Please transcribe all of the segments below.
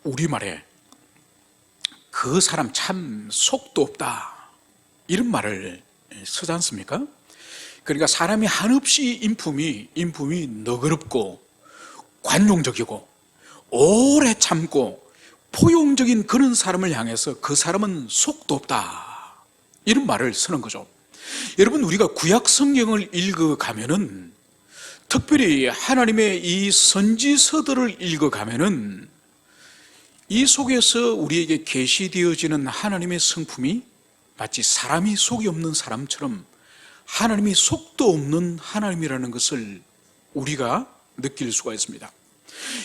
우리말에 그 사람 참 속도 없다 이런 말을 쓰지 않습니까? 그러니까 사람이 한없이 인품이 너그럽고 관용적이고 오래 참고 포용적인 그런 사람을 향해서 그 사람은 속도 없다 이런 말을 쓰는 거죠. 여러분, 우리가 구약 성경을 읽어가면은, 특별히 하나님의 이 선지서들을 읽어가면은 이 속에서 우리에게 계시되어지는 하나님의 성품이 마치 사람이 속이 없는 사람처럼 하나님이 속도 없는 하나님이라는 것을 우리가 느낄 수가 있습니다.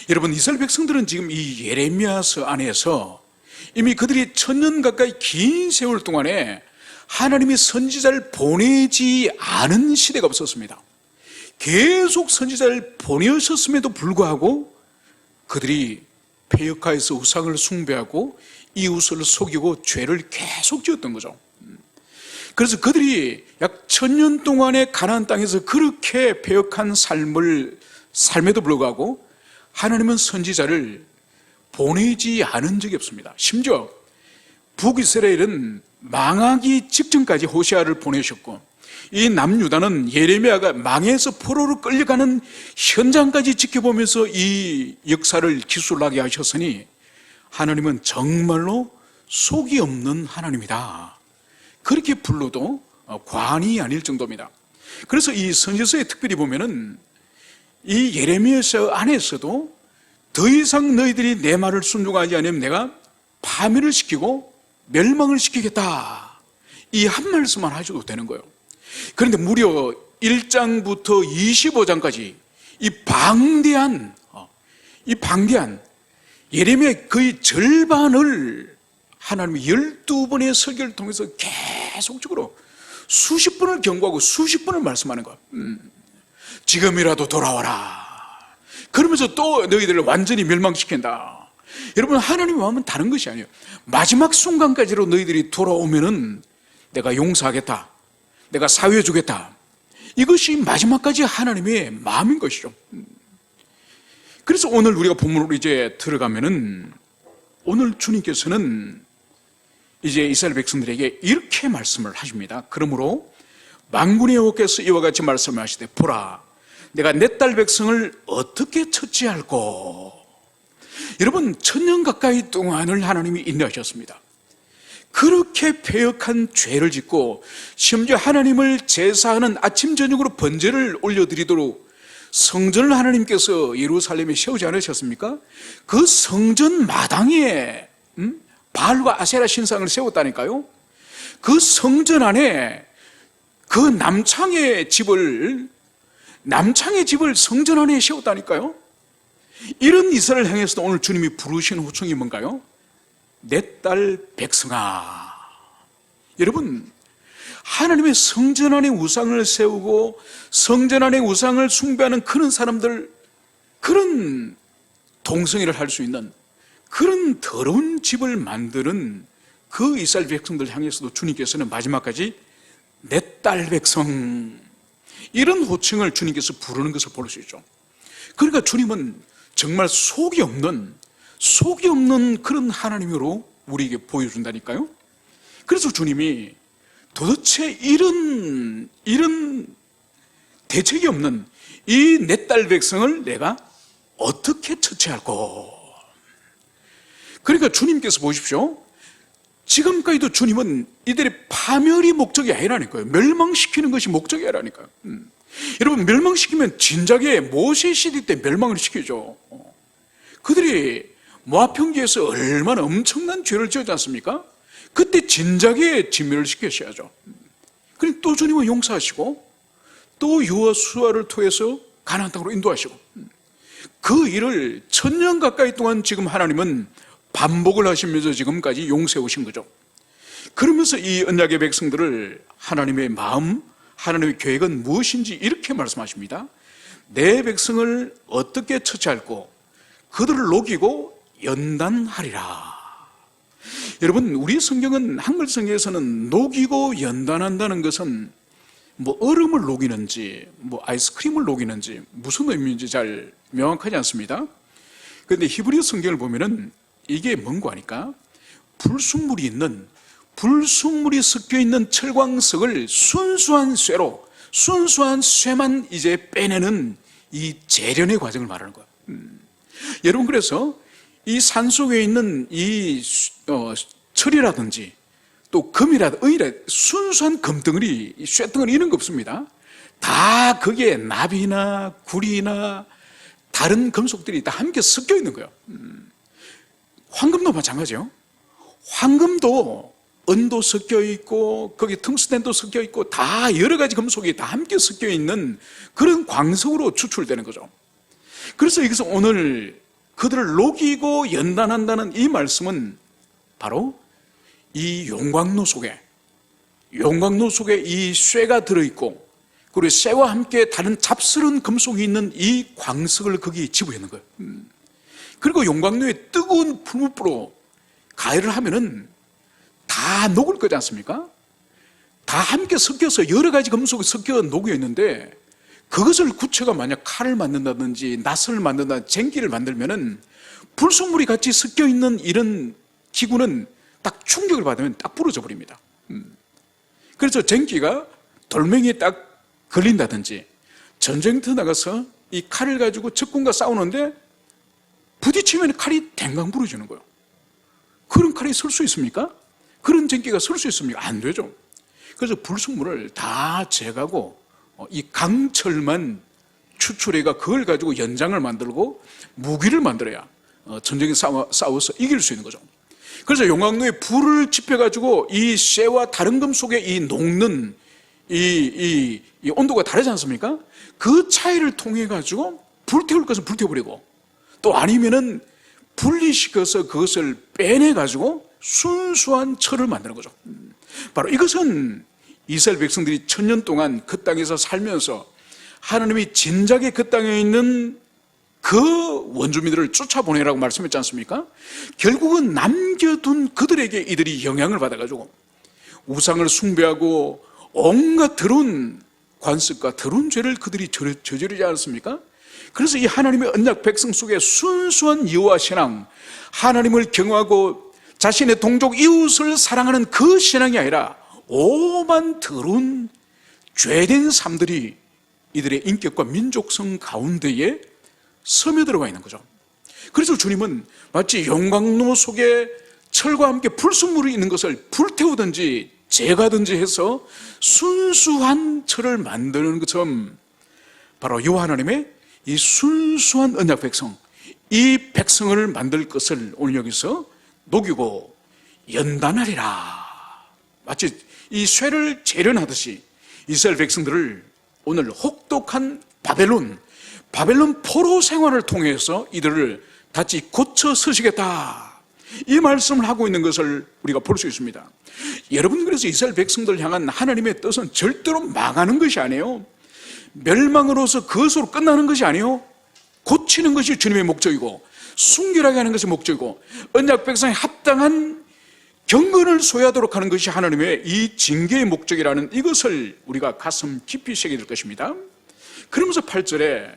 여러분, 이스라엘 백성들은 지금 이 예레미야서 안에서 이미 그들이 1000년 가까이 긴 세월 동안에 하나님이 선지자를 보내지 않은 시대가 없었습니다. 계속 선지자를 보내셨음에도 불구하고 그들이 폐역하여서 우상을 숭배하고 이웃을 속이고 죄를 계속 지었던 거죠. 그래서 그들이 약 1000년 동안의 가나안 땅에서 그렇게 폐역한 삶에도 불구하고 하나님은 선지자를 보내지 않은 적이 없습니다. 심지어 북이스라엘은 망하기 직전까지 호세아를 보내셨고, 이 남유다는 예레미야가 망해서 포로로 끌려가는 현장까지 지켜보면서 이 역사를 기술하게 하셨으니 하나님은 정말로 속이 없는 하나님이다, 그렇게 불러도 과언이 아닐 정도입니다. 그래서 이 선지서에 특별히 보면은 이 예레미야서 안에서도 더 이상 너희들이 내 말을 순종하지 않으면 내가 파멸을 시키고 멸망을 시키겠다, 이 한 말씀만 하셔도 되는 거예요. 그런데 무려 1장부터 25장까지 이 방대한 예레미야의 거의 절반을 하나님이 12번의 설교를 통해서 계속적으로 수십 번을 경고하고 수십 번을 말씀하는 거예요. 지금이라도 돌아와라, 그러면서 또 너희들을 완전히 멸망시킨다. 여러분, 하나님의 마음은 다른 것이 아니에요. 마지막 순간까지로 너희들이 돌아오면은 내가 용서하겠다, 내가 사유해 주겠다, 이것이 마지막까지 하나님의 마음인 것이죠. 그래서 오늘 우리가 본문으로 이제 들어가면은, 오늘 주님께서는 이제 이스라엘 백성들에게 이렇게 말씀을 하십니다. 그러므로 만군의 여호와께서 이와 같이 말씀하시되, 보라, 내가 내 딸 백성을 어떻게 처치할꼬. 여러분, 1000년 가까이 동안을 하나님이 인도하셨습니다. 그렇게 패역한 죄를 짓고 심지어 하나님을 제사하는 아침 저녁으로 번제를 올려드리도록 성전을 하나님께서 예루살렘에 세우지 않으셨습니까? 그 성전 마당에 바알과 아세라 신상을 세웠다니까요. 그 성전 안에 그 남창의 집을 성전 안에 세웠다니까요. 이런 이스라엘 향해서도 오늘 주님이 부르시는 호칭이 뭔가요? 내 딸 백성아. 여러분, 하나님의 성전 안에 우상을 세우고 성전 안에 우상을 숭배하는 그런 사람들, 그런 동성애를 할 수 있는 그런 더러운 집을 만드는 그 이스라엘 백성들 향해서도 주님께서는 마지막까지 내 딸 백성, 이런 호칭을 주님께서 부르는 것을 볼 수 있죠. 그러니까 주님은 정말 속이 없는 그런 하나님으로 우리에게 보여준다니까요. 그래서 주님이 도대체 이런 대책이 없는 이 내 딸 백성을 내가 어떻게 처치할꼬. 그러니까 주님께서 보십시오, 지금까지도 주님은 이들의 파멸이 목적이 아니라니까요. 멸망시키는 것이 목적이 아니라니까요. 여러분, 멸망시키면 진작에 모세 시대 때 멸망을 시키죠. 그들이 모압 평지에서 얼마나 엄청난 죄를 지었지 않습니까? 그때 진작에 진멸을 시키셔야죠. 그리고 또 주님은 용서하시고 또 여호수아를 통해서 가나안 땅으로 인도하시고, 그 일을 1000년 가까이 동안 지금 하나님은 반복을 하시면서 지금까지 용서해 오신 거죠. 그러면서 이 언약의 백성들을 하나님의 마음, 하나님의 계획은 무엇인지 이렇게 말씀하십니다. 내 백성을 어떻게 처치할꼬. 그들을 녹이고 연단하리라. 여러분, 우리 성경은, 한글 성경에서는 녹이고 연단한다는 것은 뭐 얼음을 녹이는지 뭐 아이스크림을 녹이는지 무슨 의미인지 잘 명확하지 않습니다. 그런데 히브리 성경을 보면은 이게 뭔가 하니까 불순물이 섞여 있는 철광석을 순수한 쇠만 이제 빼내는 이 재련의 과정을 말하는 거예요. 여러분, 그래서 이 산 속에 있는 이 철이라든지 또 금이라든지 은이라 순수한 금덩어리, 쇠덩어리 이런 거 없습니다. 다 거기에 납이나 구리나 다른 금속들이 다 함께 섞여 있는 거예요. 황금도 마찬가지죠. 황금도 은도 섞여 있고 거기 텅스텐도 섞여 있고 다 여러 가지 금속이 다 함께 섞여 있는 그런 광석으로 추출되는 거죠. 그래서 여기서 오늘 그들을 녹이고 연단한다는 이 말씀은 바로 이 용광로 속에 이 쇠가 들어있고 그리고 쇠와 함께 다른 잡스러운 금속이 있는 이 광석을 거기 집어넣는 거예요. 그리고 용광로에 뜨거운 풀무불로 가열을 하면은 다 녹을 거지 않습니까? 다 함께 섞여서 여러 가지 금속이 섞여 녹여 있는데 그것을 구체가 만약 칼을 만든다든지 낫을 만든다든지 쟁기를 만들면은 불순물이 같이 섞여 있는 이런 기구는 딱 충격을 받으면 딱 부러져 버립니다. 그래서 쟁기가 돌멩이에 딱 걸린다든지 전쟁터 나가서 이 칼을 가지고 적군과 싸우는데 부딪히면 칼이 댕강 부러지는 거예요. 그런 칼이 설 수 있습니까? 그런 쟁기가 설 수 있습니까? 안 되죠. 그래서 불순물을 다 제거하고 이 강철만 추출해가 그걸 가지고 연장을 만들고 무기를 만들어야 전쟁에 싸워서 이길 수 있는 거죠. 그래서 용광로에 불을 지펴가지고 이 쇠와 다른 금속의 이 녹는 이 온도가 다르지 않습니까? 그 차이를 통해 가지고 불태울 것은 불태워버리고 또 아니면은 분리시켜서 그것을 빼내 가지고 순수한 철을 만드는 거죠. 바로 이것은 이스라엘 백성들이 1000년 동안 그 땅에서 살면서 하나님이 진작에 그 땅에 있는 그 원주민들을 쫓아보내라고 말씀했지 않습니까? 결국은 남겨둔 그들에게 이들이 영향을 받아가지고 우상을 숭배하고 온갖 더러운 관습과 더러운 죄를 그들이 저지르지 않았습니까? 그래서 이 하나님의 언약 백성 속에 순수한 여호와 신앙, 하나님을 경외하고 자신의 동족 이웃을 사랑하는 그 신앙이 아니라 오만 더러운 죄된 삶들이 이들의 인격과 민족성 가운데에 스며들어가 있는 거죠. 그래서 주님은 마치 용광로 속에 철과 함께 불순물이 있는 것을 불태우든지 제거하든지 해서 순수한 철을 만드는 것처럼 바로 여호와 하나님의 이 순수한 언약 백성, 이 백성을 만들 것을 오늘 여기서 녹이고 연단하리라. 마치 이 쇠를 재련하듯이 이스라엘 백성들을 오늘 혹독한 바벨론 포로 생활을 통해서 이들을 다시 고쳐 서시겠다, 이 말씀을 하고 있는 것을 우리가 볼 수 있습니다. 여러분, 그래서 이스라엘 백성들 향한 하나님의 뜻은 절대로 망하는 것이 아니에요. 멸망으로서 그것으로 끝나는 것이 아니에요. 고치는 것이 주님의 목적이고 순결하게 하는 것이 목적이고 언약 백성에 합당한 경건을 소유하도록 하는 것이 하나님의 이 징계의 목적이라는 이것을 우리가 가슴 깊이 새겨야 될 것입니다. 그러면서 8절에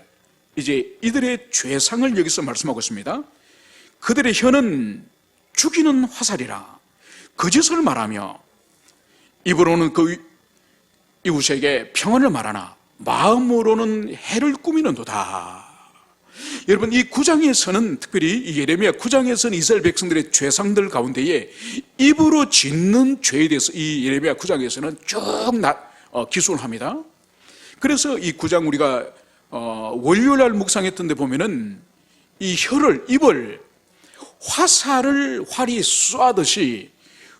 이제 이들의 죄상을 여기서 말씀하고 있습니다. 그들의 혀는 죽이는 화살이라 거짓을 말하며 입으로는 그 이웃에게 평안을 말하나 마음으로는 해를 꾸미는도다. 여러분, 이 9장에서는 특별히 이 예레미야 9장에서는 이스라엘 백성들의 죄상들 가운데에 입으로 짓는 죄에 대해서 이 예레미야 9장에서는 쭉 기술을 합니다. 그래서 이 9장 우리가 월요일날 묵상했던 데 보면은 이 입을 활이 쏘듯이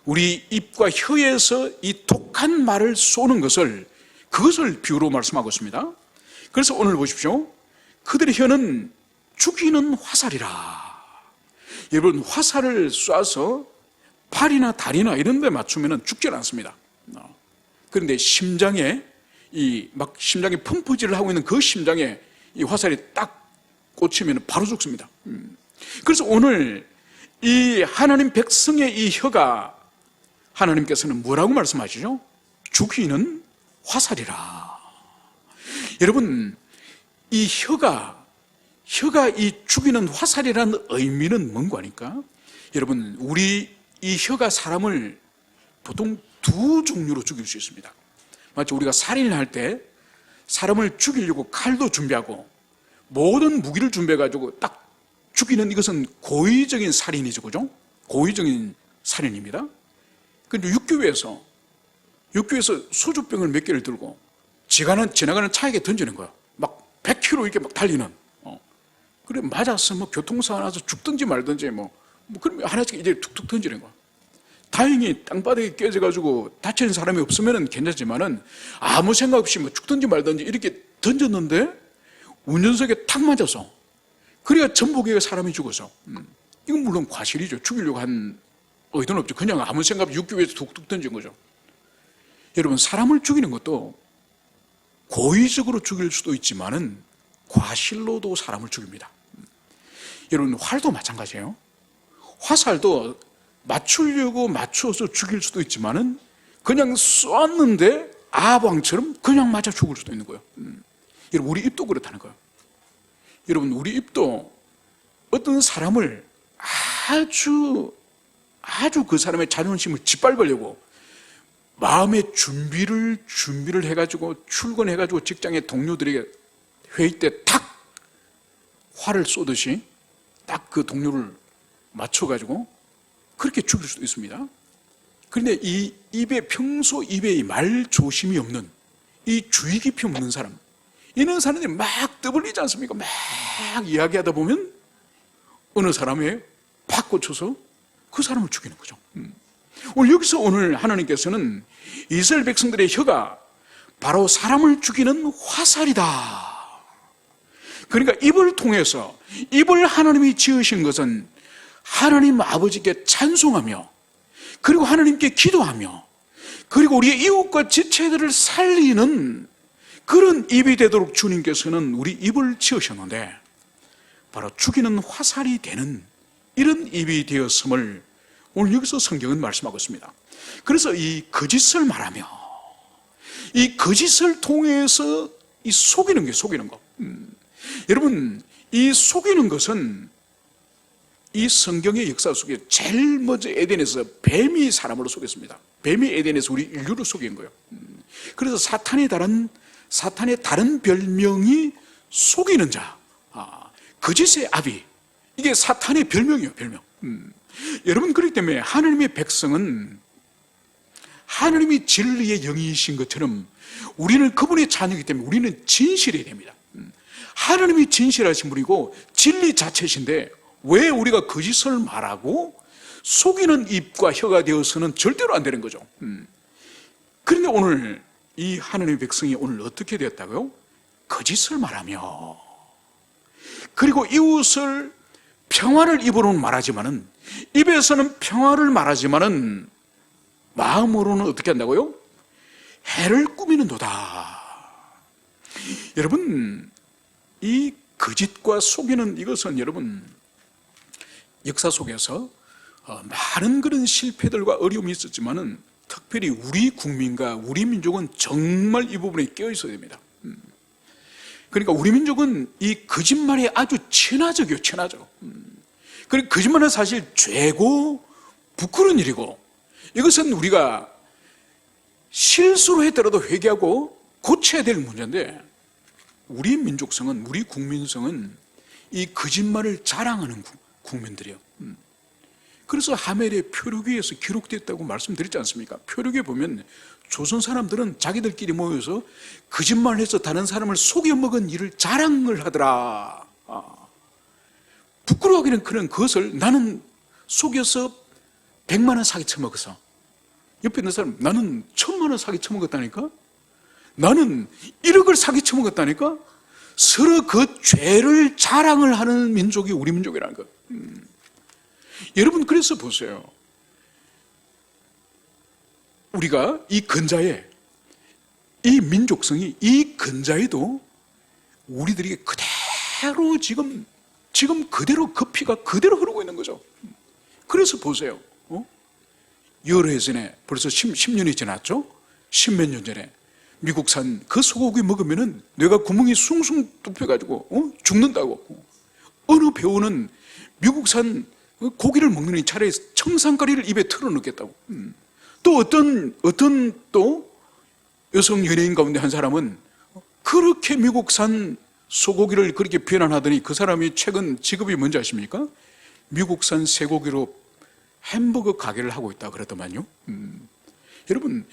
우리 입과 혀에서 이 독한 말을 쏘는 그것을 비유로 말씀하고 있습니다. 그래서 오늘 보십시오. 그들의 혀는 죽이는 화살이라. 여러분, 화살을 쏴서 팔이나 다리나 이런 데 맞추면 죽지는 않습니다. 그런데 심장에 펌프질을 하고 있는 그 심장에 이 화살이 딱 꽂히면 바로 죽습니다. 그래서 오늘 이 하나님 백성의 이 혀가 하나님께서는 뭐라고 말씀하시죠? 죽이는 화살이라. 여러분, 이 혀가 이 죽이는 화살이라는 의미는 뭔가 하니까 여러분, 우리 이 혀가 사람을 보통 두 종류로 죽일 수 있습니다. 마치 우리가 살인을 할 때 사람을 죽이려고 칼도 준비하고 모든 무기를 준비해가지고 딱 죽이는, 이것은 고의적인 살인이죠, 그죠? 고의적인 살인입니다. 근데 육교에서 소주병을 몇 개를 들고 지나가는 차에게 던지는 거야. 막 100km 이렇게 막 달리는. 그래, 맞았어. 뭐 교통사고 나서 죽든지 말든지 그러면 하나씩 이제 툭툭 던지는 거야. 다행히 땅바닥에 깨져가지고 다치는 사람이 없으면 괜찮지만은 아무 생각 없이 뭐 죽든지 말든지 이렇게 던졌는데 운전석에 탁 맞아서, 그래야 전복에 사람이 죽어서. 이건 물론 과실이죠. 죽이려고 한 의도는 없죠. 그냥 아무 생각 없이 육교 위에서 툭툭 던진 거죠. 여러분, 사람을 죽이는 것도 고의적으로 죽일 수도 있지만은 과실로도 사람을 죽입니다. 여러분, 활도 마찬가지예요. 화살도 맞추려고 맞춰서 죽일 수도 있지만은 그냥 쏘았는데 아방처럼 그냥 맞아 죽을 수도 있는 거예요. 여러분, 우리 입도 그렇다는 거예요. 여러분, 우리 입도 어떤 사람을 아주 그 사람의 자존심을 짓밟으려고 마음의 준비를 해가지고 출근해가지고 직장의 동료들에게 회의 때 탁 화를 쏘듯이 딱 그 동료를 맞춰가지고 그렇게 죽일 수도 있습니다. 그런데 이 평소 입에 이 말 조심이 없는, 이 주의 깊이 없는 사람, 이런 사람들이 막 떠벌리지 않습니까? 막 이야기하다 보면 어느 사람에 팍 꽂혀서 그 사람을 죽이는 거죠. 오늘 하나님께서는 이스라엘 백성들의 혀가 바로 사람을 죽이는 화살이다. 그러니까 입을 통해서, 입을 하나님이 지으신 것은 하나님 아버지께 찬송하며, 그리고 하나님께 기도하며, 그리고 우리의 이웃과 지체들을 살리는 그런 입이 되도록 주님께서는 우리 입을 지으셨는데, 바로 죽이는 화살이 되는 이런 입이 되었음을 오늘 여기서 성경은 말씀하고 있습니다. 그래서 이 거짓을 말하며, 이 거짓을 통해서 이 속이는 거. 여러분, 이 속이는 것은 이 성경의 역사 속에 제일 먼저 에덴에서 뱀이 사람으로 속였습니다. 뱀이 에덴에서 우리 인류를 속인 거예요. 그래서 사탄의 다른 별명이 속이는 자, 거짓의 아비, 이게 사탄의 별명이에요, 별명. 여러분, 그렇기 때문에 하나님의 백성은 하나님이 진리의 영이신 것처럼 우리는 그분의 자녀이기 때문에 우리는 진실해야 됩니다. 하나님이 진실하신 분이고 진리 자체신데 왜 우리가 거짓을 말하고 속이는 입과 혀가 되어서는 절대로 안 되는 거죠. 그런데 오늘 이 하나님의 백성이 오늘 어떻게 되었다고요? 거짓을 말하며, 그리고 이웃을 평화를 입으로는 말하지만은, 입에서는 평화를 말하지만은 마음으로는 어떻게 한다고요? 해를 꾸미는도다. 여러분, 이 거짓과 속이는 이것은 여러분 역사 속에서 많은 그런 실패들과 어려움이 있었지만은 특별히 우리 국민과 우리 민족은 정말 이 부분에 깨어 있어야 됩니다. 그러니까 우리 민족은 이 거짓말에 아주 친화적이에요, 친화적. 그리고 거짓말은 사실 죄고 부끄러운 일이고, 이것은 우리가 실수로 했더라도 회개하고 고쳐야 될 문제인데, 우리 민족성은, 우리 국민성은 이 거짓말을 자랑하는 국민들이에요. 그래서 하멜의 표류기에서 기록됐다고 말씀드렸지 않습니까? 표류기에 보면 조선 사람들은 자기들끼리 모여서 거짓말해서 다른 사람을 속여먹은 일을 자랑을 하더라. 부끄러워하기는 그런 것을, 나는 속여서 100만 원 사기 쳐먹어서, 옆에 있는 사람 나는 1000만 원 사기 쳐먹었다니까, 나는 1억을 사기 쳐먹었다니까. 서로 그 죄를 자랑을 하는 민족이 우리 민족이라는 것. 여러분, 그래서 보세요. 우리가 이 근자에, 이 민족성이 이 근자에도 우리들이 그대로 지금 그대로 그 피가 그대로 흐르고 있는 거죠. 그래서 보세요. 여러 해 전에, 벌써 10년이 지났죠? 10몇 년 전에 미국산 그 소고기 먹으면은 뇌가 구멍이 숭숭 뚫혀가지고 죽는다고. 어느 배우는 미국산 고기를 먹느니 차라리 청산가리를 입에 털어넣겠다고. 또 어떤 또 여성 연예인 가운데 한 사람은 그렇게 미국산 소고기를 그렇게 비난하더니 그 사람이 최근 직업이 뭔지 아십니까? 미국산 쇠고기로 햄버거 가게를 하고 있다 그랬더만요. 여러분,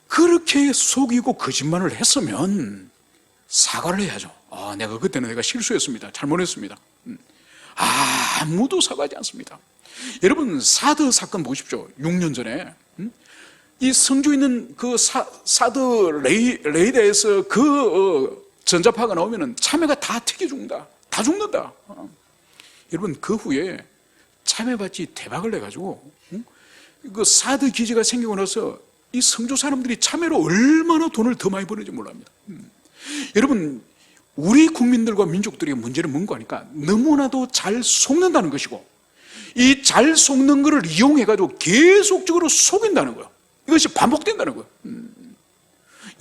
그렇게 속이고 거짓말을 했으면 사과를 해야죠. 내가 그때는 내가 실수했습니다. 잘못했습니다. 아무도 사과하지 않습니다. 여러분, 사드 사건 보십시오. 6년 전에 이 성주 있는 그 사드 레이더에서 그 전자파가 나오면은 참외가 다 튀겨 죽는다. 다 죽는다. 여러분, 그 후에 참외밭이 대박을 내가지고 그 사드 기지가 생기고 나서 이 성주 사람들이 참외로 얼마나 돈을 더 많이 버는지 몰랍니다. 여러분, 우리 국민들과 민족들의 문제는 뭔가 하니까 너무나도 잘 속는다는 것이고, 이 잘 속는 것을 이용해가지고 계속적으로 속인다는 거예요. 이것이 반복된다는 거예요.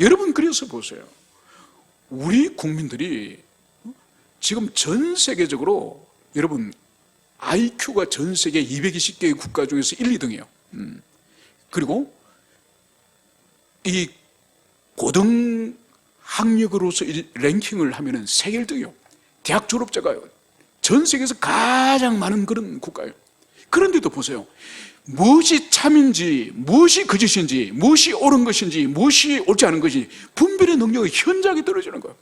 여러분, 그래서 보세요. 우리 국민들이 지금 전 세계적으로 여러분 IQ가 전 세계 220개의 국가 중에서 1, 2등이에요. 그리고 이 고등학력으로서 랭킹을 하면은 세계 1등이요. 대학 졸업자가요. 전 세계에서 가장 많은 그런 국가예요. 그런데도 보세요. 무엇이 참인지, 무엇이 거짓인지, 무엇이 옳은 것인지, 무엇이 옳지 않은 것인지 분별의 능력이 현저하게 떨어지는 거예요.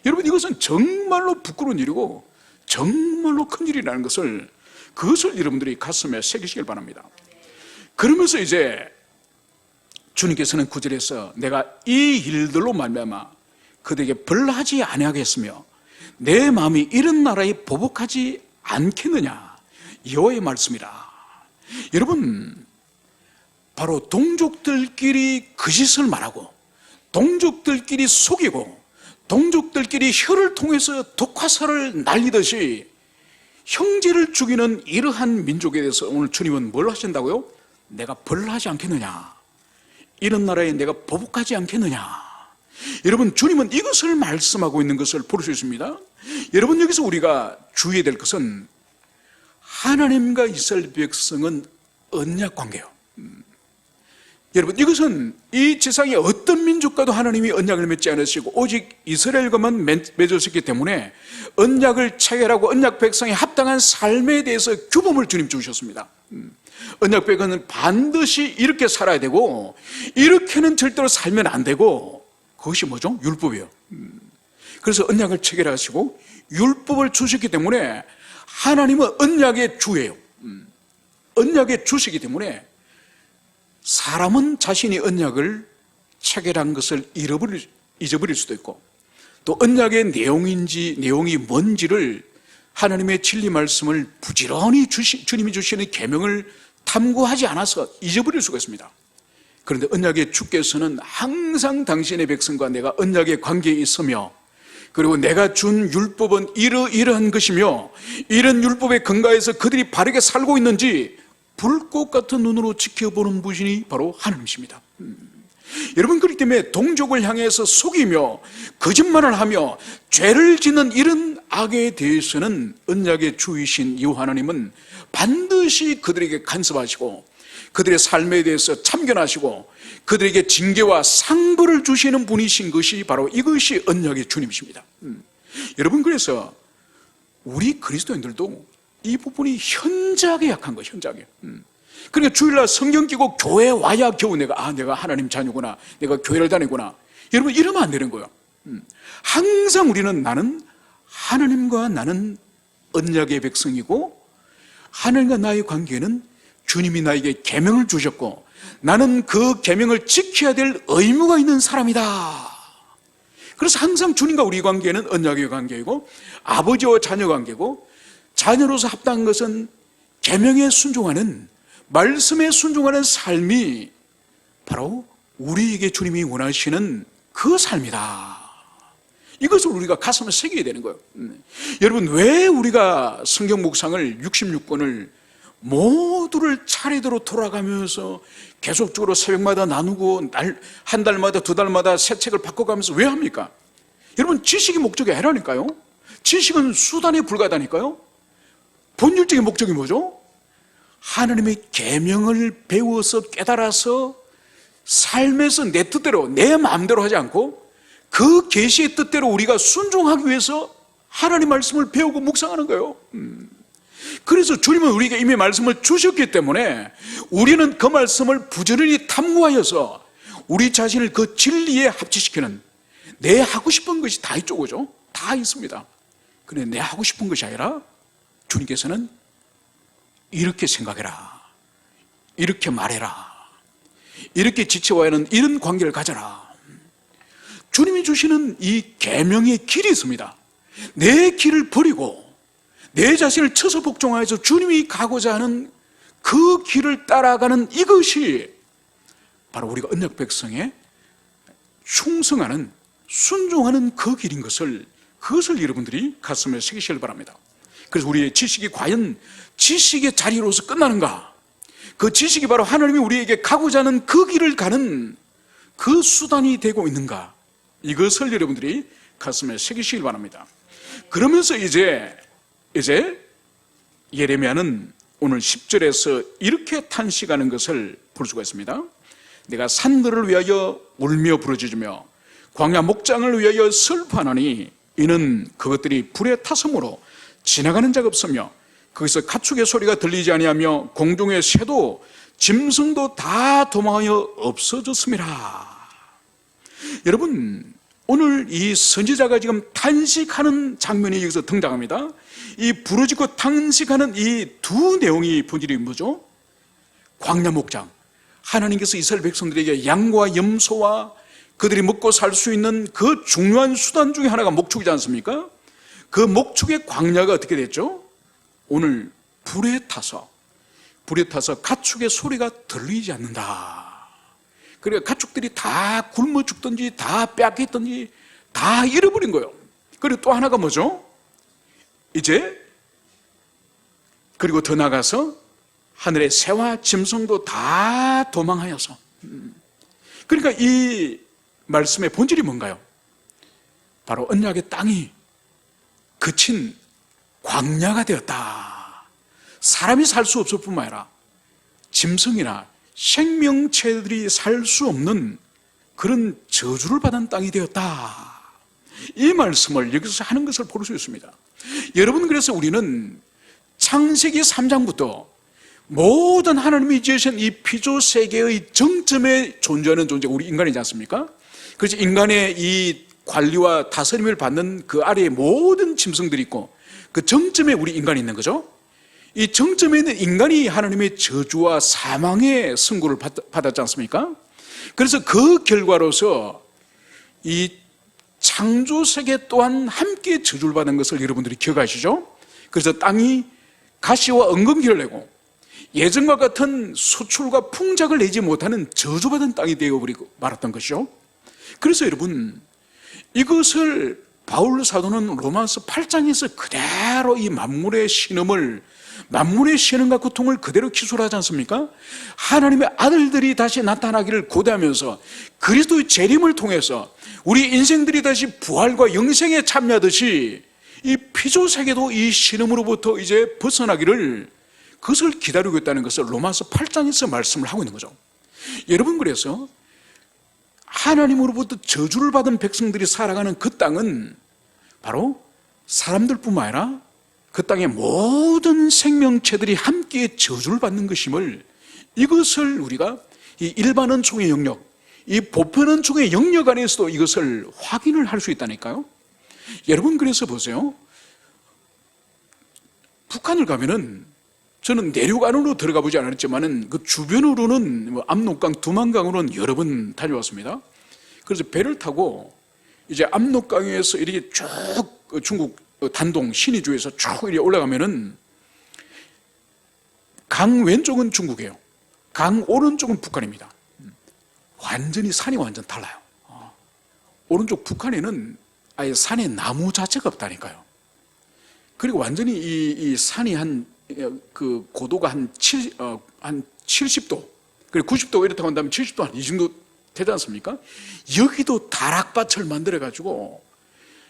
여러분, 이것은 정말로 부끄러운 일이고 정말로 큰 일이라는 것을, 그것을 여러분들이 가슴에 새기시길 바랍니다. 그러면서 이제 주님께서는 9절에서 내가 이 일들로 말미암아 그들에게 벌하지 아니하겠으며 내 마음이 이런 나라에 보복하지 않겠느냐, 여호와의 말씀이라. 여러분, 바로 동족들끼리 거짓을 말하고 동족들끼리 속이고 동족들끼리 혀를 통해서 독화살을 날리듯이 형제를 죽이는 이러한 민족에 대해서 오늘 주님은 뭘 하신다고요? 내가 벌하지 않겠느냐, 이런 나라에 내가 보복하지 않겠느냐. 여러분, 주님은 이것을 말씀하고 있는 것을 볼 수 있습니다. 여러분, 여기서 우리가 주의해야 될 것은 하나님과 이스라엘 백성은 언약 관계예요. 여러분, 이것은 이 지상의 어떤 민족과도 하나님이 언약을 맺지 않으시고 오직 이스라엘과만 맺으셨기 때문에 언약을 체결하고 언약 백성에 합당한 삶에 대해서 규범을 주님 주셨습니다. 언약 백성은 반드시 이렇게 살아야 되고 이렇게는 절대로 살면 안 되고, 그것이 뭐죠? 율법이에요. 그래서 언약을 체결하시고 율법을 주셨기 때문에 하나님은 언약의 주예요. 언약의 주시기 때문에 사람은 자신이 언약을 체결한 것을 잊어버릴 수도 있고, 또 언약의 내용이 뭔지를 하나님의 진리 말씀을 부지런히 주님이 주시는 계명을 탐구하지 않아서 잊어버릴 수가 있습니다. 그런데 언약의 주께서는 항상 당신의 백성과 내가 언약의 관계에 있으며, 그리고 내가 준 율법은 이러한 것이며 이런 율법에 근거해서 그들이 바르게 살고 있는지 불꽃 같은 눈으로 지켜보는 분이 바로 하나님이십니다. 여러분, 그렇기 때문에 동족을 향해서 속이며 거짓말을 하며 죄를 짓는 이런 악에 대해서는 언약의 주이신 여호와 하나님은 반드시 그들에게 간섭하시고 그들의 삶에 대해서 참견하시고 그들에게 징계와 상벌을 주시는 분이신 것이 바로 이것이 언약의 주님이십니다. 여러분, 그래서 우리 그리스도인들도 이 부분이 현저하게 약한 거예요. 현저하게. 그러니까 주일날 성경 끼고 교회 와야 겨우 내가 하나님 자녀구나, 내가 교회를 다니구나, 여러분 이러면 안 되는 거예요. 항상 우리는 나는 하나님과 나는 언약의 백성이고 하나님과 나의 관계는 주님이 나에게 계명을 주셨고 나는 그 계명을 지켜야 될 의무가 있는 사람이다. 그래서 항상 주님과 우리 관계는 언약의 관계이고 아버지와 자녀 관계고, 자녀로서 합당한 것은 계명에 순종하는, 말씀에 순종하는 삶이 바로 우리에게 주님이 원하시는 그 삶이다. 이것을 우리가 가슴에 새겨야 되는 거예요. 여러분, 왜 우리가 성경 묵상을 66권을 모두를 차례대로 돌아가면서 계속적으로 새벽마다 나누고 한 달마다 두 달마다 새 책을 바꿔가면서 왜 합니까? 여러분, 지식이 목적이 아니라니까요. 지식은 수단에 불과하다니까요. 본질적인 목적이 뭐죠? 하나님의 계명을 배워서 깨달아서 삶에서 내 뜻대로 내 마음대로 하지 않고 그 계시의 뜻대로 우리가 순종하기 위해서 하나님 말씀을 배우고 묵상하는 거예요. 그래서 주님은 우리에게 이미 말씀을 주셨기 때문에 우리는 그 말씀을 부지런히 탐구하여서 우리 자신을 그 진리에 합치시키는, 내 하고 싶은 것이 다 이쪽이죠. 다 있습니다. 그런데 내 하고 싶은 것이 아니라 주님께서는 이렇게 생각해라, 이렇게 말해라, 이렇게 지체와야 하는 이런 관계를 가져라. 주님이 주시는 이 계명의 길이 있습니다. 내 길을 버리고 내 자신을 쳐서 복종하여서 주님이 가고자 하는 그 길을 따라가는 이것이 바로 우리가 언약 백성에 충성하는, 순종하는 그 길인 것을, 그것을 여러분들이 가슴에 새기시길 바랍니다. 그래서 우리의 지식이 과연 지식의 자리로서 끝나는가? 그 지식이 바로 하나님이 우리에게 가고자 하는 그 길을 가는 그 수단이 되고 있는가? 이것을 여러분들이 가슴에 새기시길 바랍니다. 그러면서 이제 예레미야는 오늘 10절에서 이렇게 탄식하는 것을 볼 수가 있습니다. 내가 산들을 위하여 울며 부르짖으며 광야 목장을 위하여 슬퍼하노니 이는 그것들이 불에 타섬으로 지나가는 자가 없으며 거기서 가축의 소리가 들리지 아니하며 공중의 새도 짐승도 다 도망하여 없어졌음이라. 여러분, 오늘 이 선지자가 지금 탄식하는 장면이 여기서 등장합니다. 이 부르짖고 탄식하는 이 두 내용이 본질이 뭐죠? 광야 목장, 하나님께서 이스라엘 백성들에게 양과 염소와 그들이 먹고 살 수 있는 그 중요한 수단 중에 하나가 목축이지 않습니까? 그 목축의 광야가 어떻게 됐죠? 오늘 불에 타서 가축의 소리가 들리지 않는다. 그러니까 가축들이 다 굶어 죽든지 다 빼앗겼든지 다 잃어버린 거예요. 그리고 또 하나가 뭐죠? 이제 그리고 더 나가서 하늘의 새와 짐승도 다 도망하여서, 그러니까 이 말씀의 본질이 뭔가요? 바로 언약의 땅이 그친 광야가 되었다. 사람이 살 수 없을 뿐만 아니라 짐승이나 생명체들이 살 수 없는 그런 저주를 받은 땅이 되었다. 이 말씀을 여기서 하는 것을 볼 수 있습니다. 여러분, 그래서 우리는 창세기 3장부터 모든 하나님이 지으신 이 피조 세계의 정점에 존재하는 존재가 우리 인간이지 않습니까? 그래서 인간의 이 관리와 다스림을 받는 그 아래에 모든 짐승들이 있고 그 정점에 우리 인간이 있는 거죠. 이 정점에 있는 인간이 하나님의 저주와 사망의 선고를 받았지 않습니까? 그래서 그 결과로서 이 창조세계 또한 함께 저주를 받은 것을 여러분들이 기억하시죠? 그래서 땅이 가시와 엉겅퀴를 내고 예전과 같은 수출과 풍작을 내지 못하는 저주받은 땅이 되어버리고 말았던 것이죠. 그래서 여러분, 이것을 바울 사도는 로마서 8장에서 그대로 이 만물의 신음을, 만물의 신음과 고통을 그대로 기술하지 않습니까? 하나님의 아들들이 다시 나타나기를 고대하면서 그리스도의 재림을 통해서 우리 인생들이 다시 부활과 영생에 참여하듯이 이 피조세계도 이 신음으로부터 이제 벗어나기를, 그것을 기다리고 있다는 것을 로마서 8장에서 말씀을 하고 있는 거죠. 여러분, 그래서 하나님으로부터 저주를 받은 백성들이 살아가는 그 땅은 바로 사람들뿐만 아니라 그 땅의 모든 생명체들이 함께 저주를 받는 것임을, 이것을 우리가 이 일반 은총의 영역, 이 보편 은총의 영역 안에서도 이것을 확인을 할 수 있다니까요. 여러분, 그래서 보세요. 북한을 가면은, 저는 내륙 안으로 들어가 보지 않았지만은 그 주변으로는 뭐 압록강, 두만강으로는 여러 번 다녀왔습니다. 그래서 배를 타고 이제 압록강에서 이렇게 쭉 중국 단동 신의주에서 쭉 이렇게 올라가면은 강 왼쪽은 중국이에요. 강 오른쪽은 북한입니다. 완전히 산이 완전 달라요. 오른쪽 북한에는 아예 산에 나무 자체가 없다니까요. 그리고 완전히 이 산이 그 고도가 한 70도, 그리고 90도 이렇다고 한다면 70도 한 이 정도 되지 않습니까? 여기도 다락밭을 만들어가지고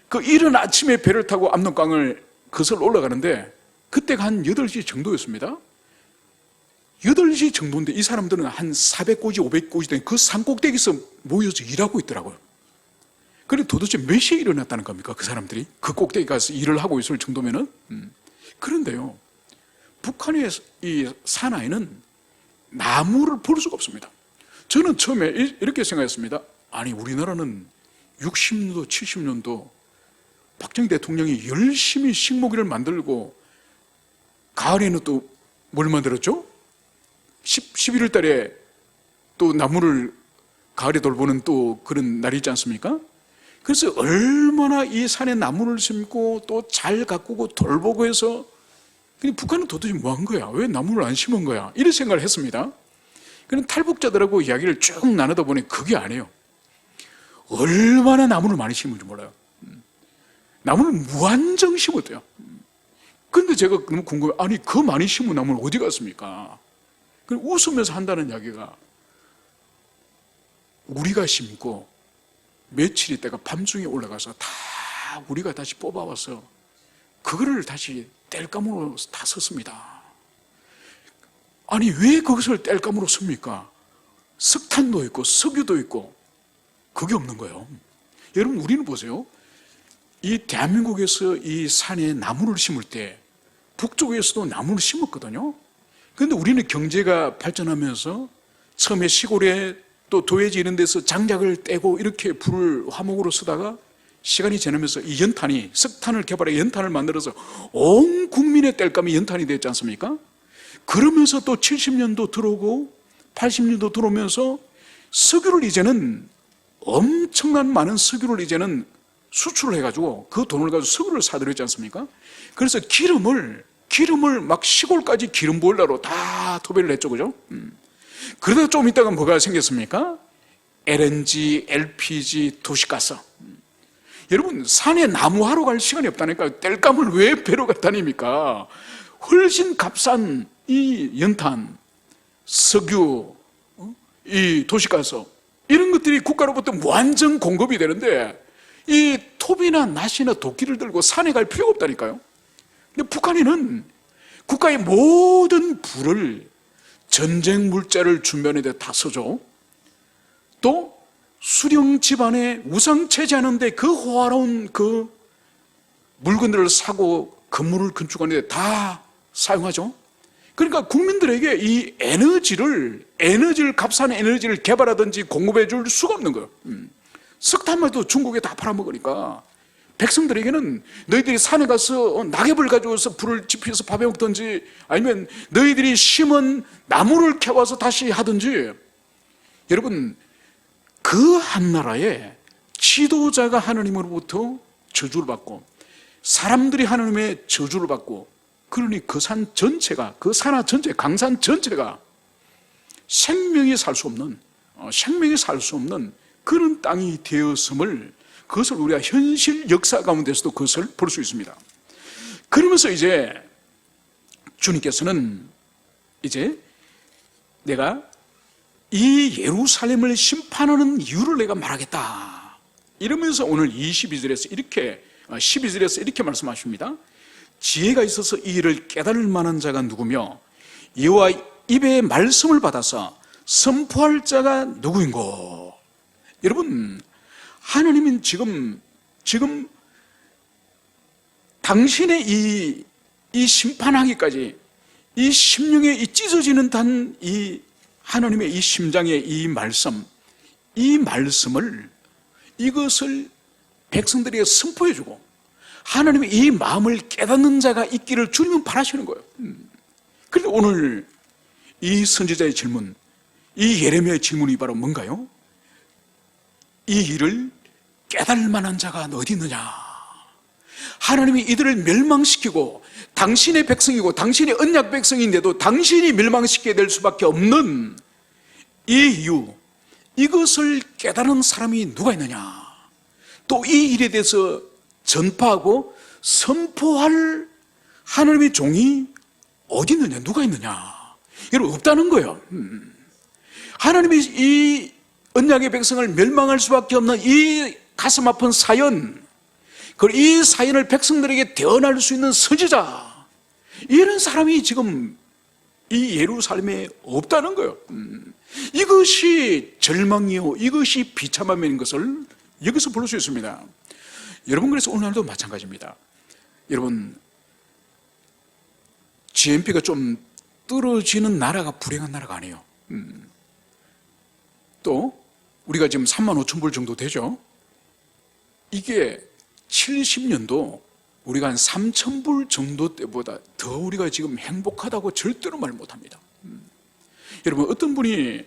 그 이른 아침에 배를 타고 압록강을 거슬러 올라가는데 그때가 한 8시 정도였습니다. 8시 정도인데 이 사람들은 한 400고지, 500고지 된 그 산꼭대기에서 모여서 일하고 있더라고요. 그런데 도대체 몇 시에 일어났다는 겁니까? 그 사람들이 그 꼭대기 가서 일을 하고 있을 정도면은. 그런데요, 북한의 이 사나이는 나무를 볼 수가 없습니다. 저는 처음에 이렇게 생각했습니다. 아니, 우리나라는 60년도, 70년도 박정희 대통령이 열심히 식목일을 만들고 가을에는 또 뭘 만들었죠? 11월 달에 또 나무를 가을에 돌보는 또 그런 날이 있지 않습니까? 그래서 얼마나 이 산에 나무를 심고 또 잘 가꾸고 돌보고 해서, 근데 북한은 도대체 뭐 한 거야? 왜 나무를 안 심은 거야? 이런 생각을 했습니다. 그런 탈북자들하고 이야기를 쭉 나누다 보니 그게 아니에요. 얼마나 나무를 많이 심은지 몰라요. 나무를 무한정 심었대요. 근데 제가 너무 궁금해요. 아니, 그 많이 심은 나무는 어디 갔습니까? 웃으면서 한다는 이야기가, 우리가 심고 며칠 있다가 밤중에 올라가서 다 우리가 다시 뽑아와서 그거를 다시 땔감으로 다 썼습니다. 아니, 왜 그것을 땔감으로 씁니까? 석탄도 있고 석유도 있고 그게 없는 거예요. 여러분, 우리는 보세요. 이 대한민국에서 이 산에 나무를 심을 때 북쪽에서도 나무를 심었거든요. 그런데 우리는 경제가 발전하면서 처음에 시골에 또 도회지 이런 데서 장작을 떼고 이렇게 불을 화목으로 쓰다가 시간이 지나면서 이 연탄이, 석탄을 개발해 연탄을 만들어서 온 국민의 땔감이 연탄이 됐지 않습니까? 그러면서 또 70년도 들어오고 80년도 들어오면서 석유를 이제는, 엄청난 많은 석유를 이제는 수출을 해가지고 그 돈을 가지고 석유를 사들였지 않습니까? 그래서 기름을 막 시골까지 기름 보일러로 다 도배를 했죠, 그죠? 그러다 좀 있다가 뭐가 생겼습니까? LNG, LPG, 도시가스. 여러분, 산에 나무하러 갈 시간이 없다니까요. 땔감을 왜 배로 갖다 다닙니까? 훨씬 값싼 이 연탄, 석유, 이 도시가스, 이런 것들이 국가로부터 무한정 공급이 되는데 이 톱이나 낫이나 도끼를 들고 산에 갈 필요가 없다니까요. 근데 북한에는 국가의 모든 부를, 전쟁 물자를 준비하는 데 다 쓰죠. 또 수령 집안에 우상 차지하는데 그 호화로운 그 물건들을 사고 건물을 건축하는 데 다 사용하죠. 그러니까 국민들에게 이 에너지를 값싼 에너지를 개발하든지 공급해 줄 수가 없는 거예요. 석탄만 해도 중국에 다 팔아먹으니까 백성들에게는 너희들이 산에 가서 낙엽을 가져와서 불을 지피워서 밥해 먹든지, 아니면 너희들이 심은 나무를 캐와서 다시 하든지. 여러분, 그 한 나라에 지도자가 하나님으로부터 저주를 받고 사람들이 하나님의 저주를 받고, 그러니 그 산 전체가, 그 산하 전체, 강산 전체가 생명이 살 수 없는 그런 땅이 되었음을, 그것을 우리가 현실 역사 가운데서도 그것을 볼 수 있습니다. 그러면서 이제 주님께서는 이제 내가 이 예루살렘을 심판하는 이유를 내가 말하겠다 이러면서 오늘 12절에서 이렇게 말씀하십니다. 지혜가 있어서 이 일을 깨달을 만한 자가 누구며 여호와 입의 말씀을 받아서 선포할 자가 누구인고. 여러분, 하나님은 지금 당신의 이 심판하기까지 이 심령에 이 찢어지는 이 하나님의 이 심장의 이 말씀을 이것을 백성들에게 선포해주고 하나님의 이 마음을 깨닫는 자가 있기를 주님은 바라시는 거예요. 그런데 오늘 이 선지자의 질문, 이 예레미야의 질문이 바로 뭔가요? 이 일을 깨달을 만한 자가 어디 있느냐? 하나님이 이들을 멸망시키고 당신의 백성이고 당신의 언약 백성인데도 당신이 멸망시키게 될 수밖에 없는 이 이유, 이것을 깨달은 사람이 누가 있느냐? 또 이 일에 대해서 전파하고 선포할 하나님의 종이 어디 있느냐? 누가 있느냐? 여러분, 없다는 거예요. 하나님이 이 언약의 백성을 멸망할 수밖에 없는 이 가슴 아픈 사연, 그리고 이 사연을 백성들에게 대언할 수 있는 선지자, 이런 사람이 지금 이 예루살렘에 없다는 거예요. 이것이 절망이요, 이것이 비참함인 것을 여기서 볼 수 있습니다. 여러분, 그래서 오늘날도 마찬가지입니다. 여러분, GNP가 좀 떨어지는 나라가 불행한 나라가 아니에요. 또 우리가 지금 35,000불 정도 되죠. 이게 70년도 우리가 한 3,000불 정도 때보다 더 우리가 지금 행복하다고 절대로 말 못합니다. 여러분, 어떤 분이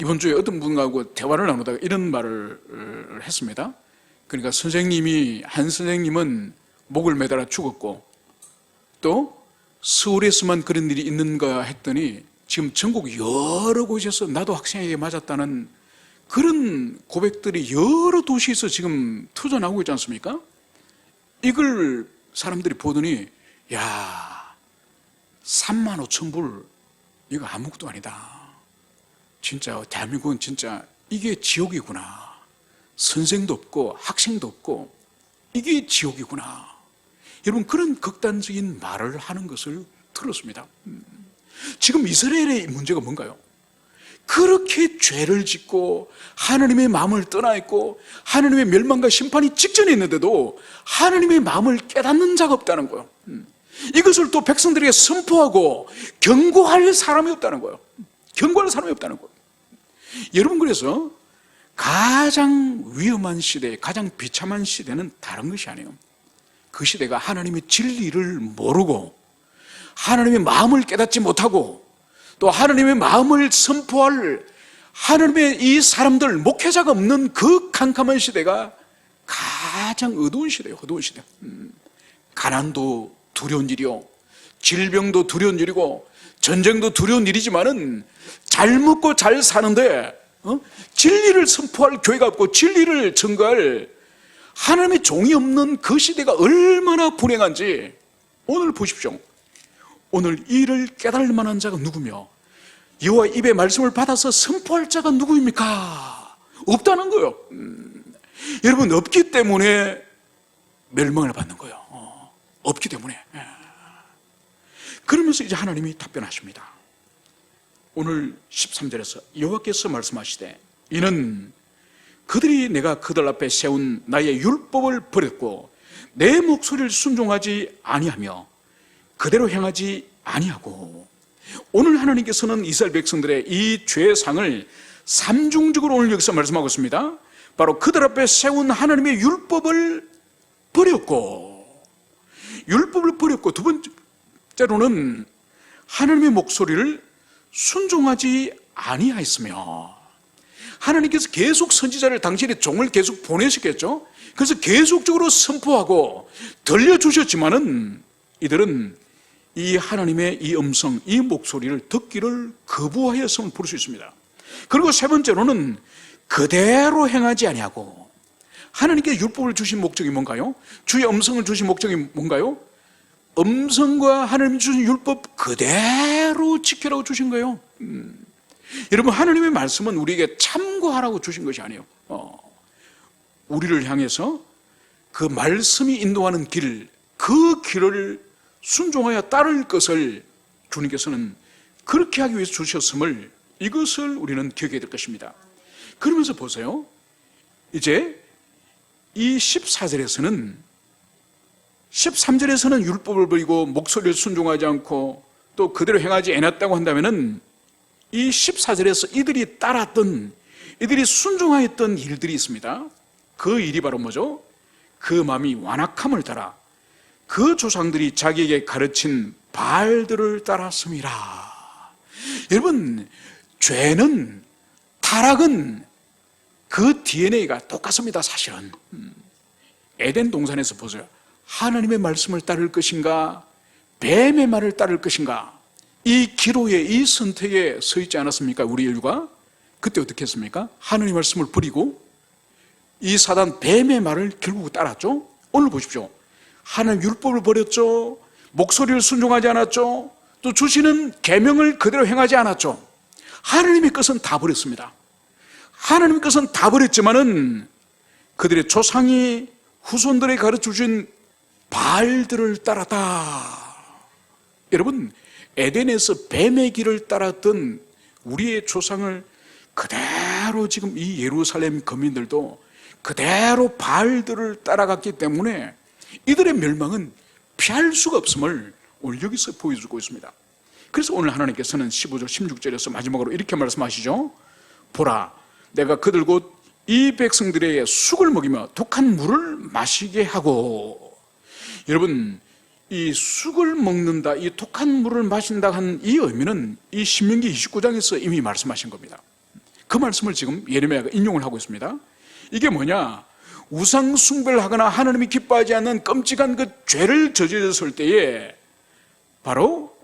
이번 주에 어떤 분하고 대화를 나누다가 이런 말을 했습니다. 그러니까 한 선생님은 목을 매달아 죽었고, 또 서울에서만 그런 일이 있는가 했더니 지금 전국 여러 곳에서 나도 학생에게 맞았다는 그런 고백들이 여러 도시에서 지금 터져나오고 있지 않습니까? 이걸 사람들이 보더니, 야, 35,000불 이거 아무것도 아니다. 진짜 대한민국은 진짜 이게 지옥이구나. 선생도 없고 학생도 없고 이게 지옥이구나. 여러분, 그런 극단적인 말을 하는 것을 들었습니다. 지금 이스라엘의 문제가 뭔가요? 그렇게 죄를 짓고 하나님의 마음을 떠나 있고 하나님의 멸망과 심판이 직전에 있는데도 하나님의 마음을 깨닫는 자가 없다는 거예요. 이것을 또 백성들에게 선포하고 경고할 사람이 없다는 거예요. 경고할 사람이 없다는 거예요. 여러분, 그래서 가장 위험한 시대, 가장 비참한 시대는 다른 것이 아니에요. 그 시대가 하나님의 진리를 모르고 하나님의 마음을 깨닫지 못하고 또 하나님의 마음을 선포할 하나님의 이 사람들, 목회자가 없는 그 캄캄한 시대가 가장 어두운 시대예요. 어두운 시대. 가난도 두려운 일이요, 질병도 두려운 일이고 전쟁도 두려운 일이지만은 잘 먹고 잘 사는데 진리를 선포할 교회가 없고 진리를 전가할 하나님의 종이 없는 그 시대가 얼마나 불행한지 오늘 보십시오. 오늘 이를 깨달을 만한 자가 누구며 여호와 입의 말씀을 받아서 선포할 자가 누구입니까? 없다는 거예요. 여러분, 없기 때문에 멸망을 받는 거예요. 없기 때문에. 그러면서 이제 하나님이 답변하십니다. 오늘 13절에서 여호와께서 말씀하시되 이는 그들이 내가 그들 앞에 세운 나의 율법을 버렸고 내 목소리를 순종하지 아니하며 그대로 행하지 아니하고. 오늘 하나님께서는 이스라엘 백성들의 이 죄상을 삼중적으로 오늘 여기서 말씀하고 있습니다. 바로 그들 앞에 세운 하나님의 율법을 버렸고, 율법을 버렸고, 두 번째로는 하나님의 목소리를 순종하지 아니하였으며, 하나님께서 계속 선지자를 당신의 종을 계속 보내셨겠죠. 그래서 계속적으로 선포하고 들려주셨지만은 이들은 이 하나님의 이 음성, 이 목소리를 듣기를 거부하였음을 볼 수 있습니다. 그리고 세 번째로는 그대로 행하지 아니하고. 하나님께 율법을 주신 목적이 뭔가요? 주의 음성을 주신 목적이 뭔가요? 음성과 하나님이 주신 율법 그대로 지키라고 주신 거예요. 여러분, 하나님의 말씀은 우리에게 참고하라고 주신 것이 아니에요. 우리를 향해서 그 말씀이 인도하는 길, 그 길을 순종하여 따를 것을 주님께서는 그렇게 하기 위해서 주셨음을, 이것을 우리는 기억해야 될 것입니다. 그러면서 보세요. 이제 이 14절에서는 13절에서는 율법을 버리고 목소리를 순종하지 않고 또 그대로 행하지 않았다고 한다면은 이 14절에서 이들이 따랐던, 이들이 순종하였던 일들이 있습니다. 그 일이 바로 뭐죠? 그 마음이 완악함을 따라 그 조상들이 자기에게 가르친 바알들을 따랐음이라. 여러분, 죄는, 타락은 그 DNA가 똑같습니다. 사실은 에덴 동산에서 보세요. 하나님의 말씀을 따를 것인가, 뱀의 말을 따를 것인가, 이 기로에, 이 선택에 서 있지 않았습니까? 우리 인류가 그때 어떻게 했습니까? 하나님의 말씀을 버리고 이 사단 뱀의 말을 결국 따랐죠. 오늘 보십시오. 하나님 율법을 버렸죠. 목소리를 순종하지 않았죠. 또 주시는 계명을 그대로 행하지 않았죠. 하나님의 것은 다 버렸습니다. 하나님의 것은 다 버렸지만은 그들의 조상이 후손들에게 가르쳐준 바알들을 따랐다. 여러분, 에덴에서 뱀의 길을 따랐던 우리의 조상을 그대로 지금 이 예루살렘 거민들도 그대로 바알들을 따라갔기 때문에 이들의 멸망은 피할 수가 없음을 오늘 여기서 보여주고 있습니다. 그래서 오늘 하나님께서는 15절 16절에서 마지막으로 이렇게 말씀하시죠. 보라, 내가 그들 곧 이 백성들에게 쑥을 먹이며 독한 물을 마시게 하고. 여러분, 이 쑥을 먹는다, 이 독한 물을 마신다 한 이 의미는 이 신명기 29장에서 이미 말씀하신 겁니다. 그 말씀을 지금 예레미야가 인용을 하고 있습니다. 이게 뭐냐? 우상 숭배를 하거나 하나님이 기뻐하지 않는 끔찍한 그 죄를 저질렀을 때에 바로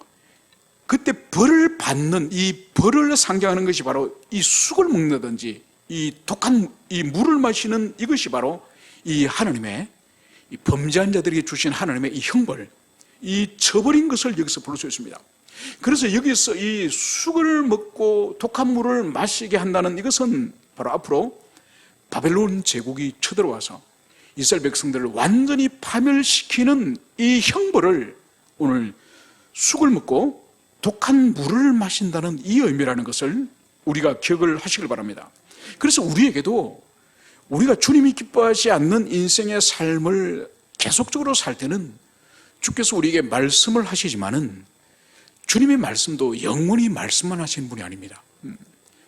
그때 벌을 받는, 이 벌을 상징하는 것이 바로 이 쑥을 먹는다든지 이 독한 이 물을 마시는 이것이 바로 이 하나님의 이 범죄한 자들에게 주신 하나님의 이 형벌, 이 처벌인 것을 여기서 볼 수 있습니다. 그래서 여기서 이 쑥을 먹고 독한 물을 마시게 한다는 이것은 바로 앞으로 바벨론 제국이 쳐들어와서 이스라엘 백성들을 완전히 파멸시키는 이 형벌을 오늘 쑥을 먹고 독한 물을 마신다는 이 의미라는 것을 우리가 기억을 하시길 바랍니다. 그래서 우리에게도 우리가 주님이 기뻐하지 않는 인생의 삶을 계속적으로 살 때는 주께서 우리에게 말씀을 하시지만은 주님의 말씀도 영원히 말씀만 하시는 분이 아닙니다.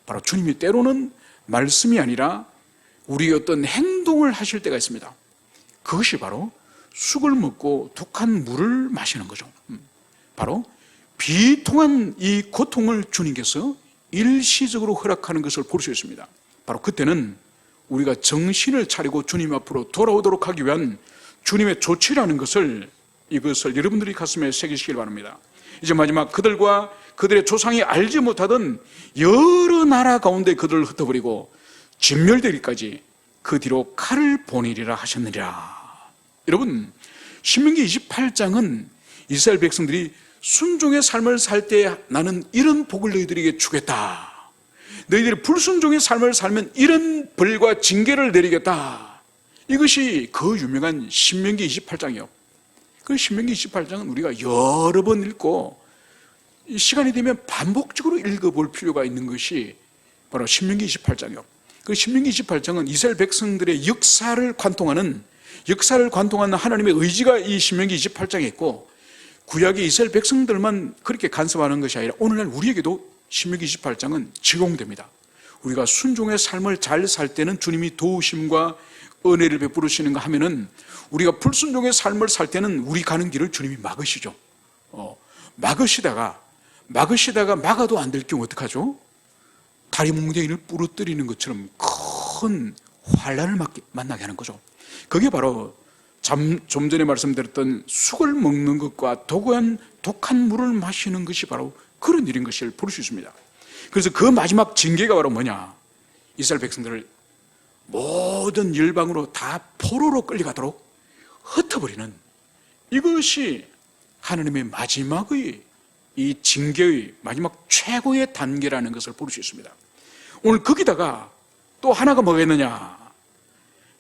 바로 주님이 때로는 말씀이 아니라 우리의 어떤 행동을 하실 때가 있습니다. 그것이 바로 쑥을 먹고 독한 물을 마시는 거죠. 바로 비통한 이 고통을 주님께서 일시적으로 허락하는 것을 볼 수 있습니다. 바로 그때는 우리가 정신을 차리고 주님 앞으로 돌아오도록 하기 위한 주님의 조치라는 것을, 이것을 여러분들이 가슴에 새기시길 바랍니다. 이제 마지막, 그들과 그들의 조상이 알지 못하던 여러 나라 가운데 그들을 흩어버리고 진멸되기까지 그 뒤로 칼을 보내리라 하셨느니라. 여러분, 신명기 28장은 이스라엘 백성들이 순종의 삶을 살 때 나는 이런 복을 너희들에게 주겠다, 너희들이 불순종의 삶을 살면 이런 벌과 징계를 내리겠다, 이것이 그 유명한 신명기 28장이요. 그 신명기 28장은 우리가 여러 번 읽고 시간이 되면 반복적으로 읽어볼 필요가 있는 것이 바로 신명기 28장이요. 그 신명기 28장은 이스라엘 백성들의 역사를 관통하는 하나님의 의지가 이 신명기 28장에 있고, 구약의 이스라엘 백성들만 그렇게 간섭하는 것이 아니라 오늘날 우리에게도 신명기 28장은 적용됩니다. 우리가 순종의 삶을 잘 살 때는 주님이 도우심과 은혜를 베풀으시는가 하면은, 우리가 불순종의 삶을 살 때는 우리 가는 길을 주님이 막으시죠. 막으시다가 막아도 안 될 경우 어떡하죠? 다리뭉덩이를 부러뜨리는 것처럼 큰 환란을 만나게 하는 거죠. 그게 바로 좀 전에 말씀드렸던 쑥을 먹는 것과 독한 물을 마시는 것이 바로 그런 일인 것을 볼 수 있습니다. 그래서 그 마지막 징계가 바로 뭐냐? 이스라엘 백성들을 모든 열방으로 다 포로로 끌려가도록 흩어버리는, 이것이 하나님의 마지막의 이 징계의 마지막 최고의 단계라는 것을 볼 수 있습니다. 오늘 거기다가 또 하나가 뭐겠느냐?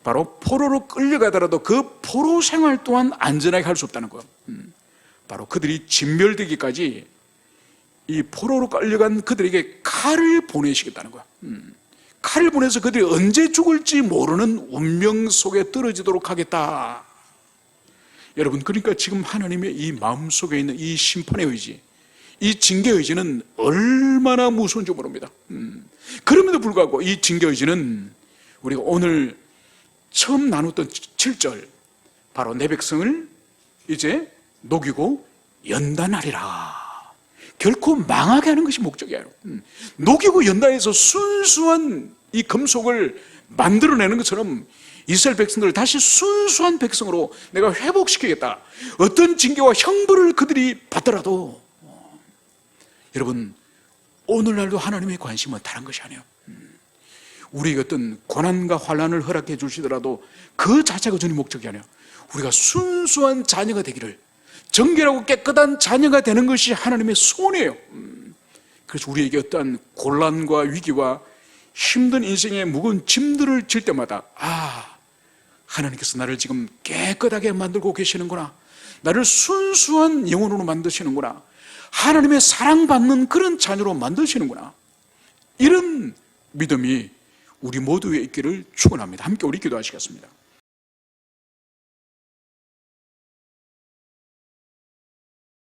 바로 포로로 끌려가더라도 그 포로 생활 또한 안전하게 할 수 없다는 것. 바로 그들이 진멸되기까지 이 포로로 끌려간 그들에게 칼을 보내시겠다는 거야. 칼을 보내서 그들이 언제 죽을지 모르는 운명 속에 떨어지도록 하겠다. 여러분, 그러니까 지금 하나님의 이 마음속에 있는 이 심판의 의지, 이 징계 의지는 얼마나 무서운지 모릅니다. 그럼에도 불구하고 이 징계 의지는 우리가 오늘 처음 나눴던 7절, 바로 내 백성을 이제 녹이고 연단하리라. 결코 망하게 하는 것이 목적이에요. 녹이고 연단해서 순수한 이 금속을 만들어내는 것처럼 이스라엘 백성들을 다시 순수한 백성으로 내가 회복시키겠다. 어떤 징계와 형벌을 그들이 받더라도, 여러분, 오늘날도 하나님의 관심은 다른 것이 아니에요. 우리에게 어떤 고난과 환난을 허락해 주시더라도 그 자체가 주님 목적이 아니에요. 우리가 순수한 자녀가 되기를, 정결하고 깨끗한 자녀가 되는 것이 하나님의 소원이에요. 그래서 우리에게 어떠한 곤란과 위기와 힘든 인생의 무거운 짐들을 질 때마다, 하나님께서 나를 지금 깨끗하게 만들고 계시는구나, 나를 순수한 영혼으로 만드시는구나, 하나님의 사랑받는 그런 자녀로 만드시는구나. 이런 믿음이 우리 모두에 있기를 축원합니다. 함께 우리 기도하시겠습니다.